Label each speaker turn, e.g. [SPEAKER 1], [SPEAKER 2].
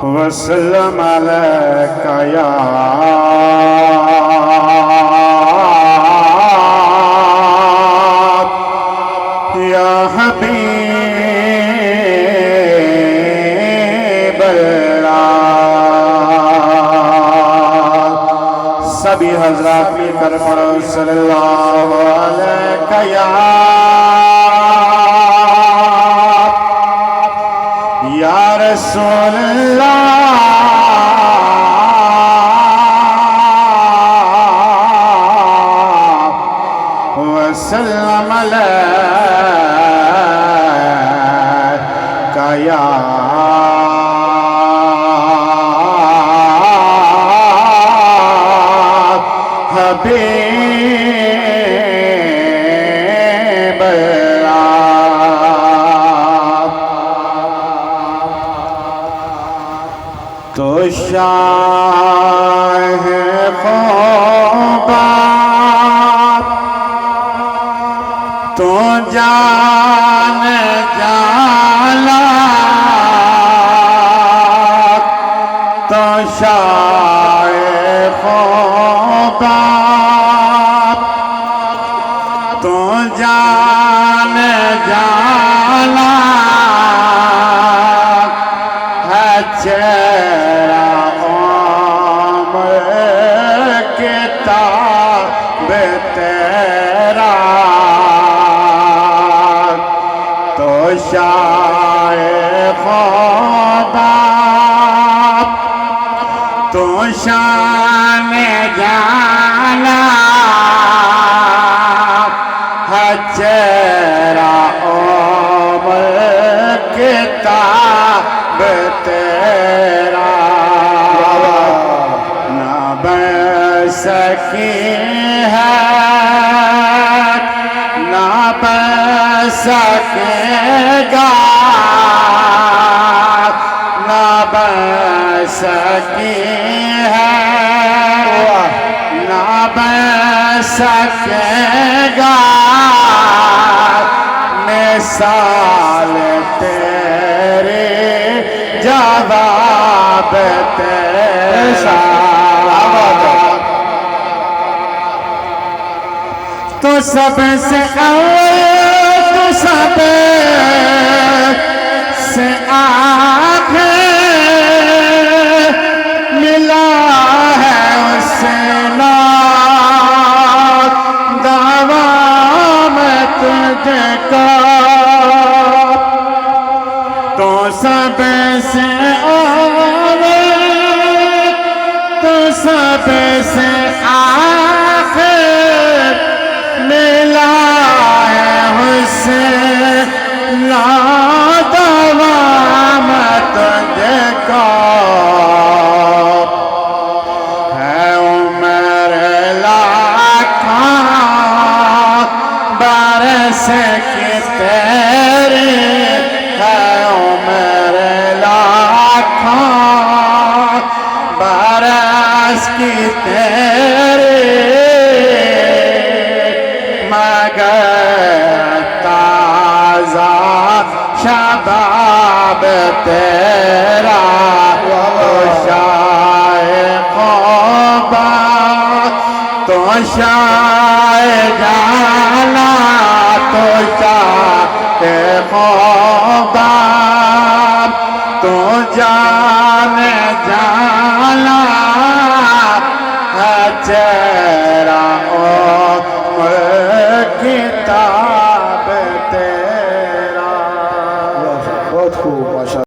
[SPEAKER 1] وسلم عليك يا حبيب الله سبھی حضرات مل کر پڑھو صلی اللہ علیہ یا رسول اللہ وسلم علیک یا حبیب اللہ تو شاہ خوبات تو جان جالا تو شاہ خوبات تو جان جالا ہے چہرہ کتاب تیرا تو شاہ خوبات تو شان جانا ہے چہرہ کتاب تیرا نہ بن سکی ہے نہ بن سکے گا نہ بن سکی ہے نہ بن سکے گا مثال تیرے جواب تیرا تو سب سے اول تو سب سے آخر ملا ہے اس سے لاکھ دعویٰ میں تجھے کا تو سب سے اول تو سب سے آخر ملا ہے حسین لا دوام تجھے کا ہے عمر لاکھاں برس کی تیری ہے عمر لاکھاں برس کی تیری مگر تازہ شباب تیرا تو شاہ خوبات تو شاہ جانا تو شاہ خوبات تو جان جانا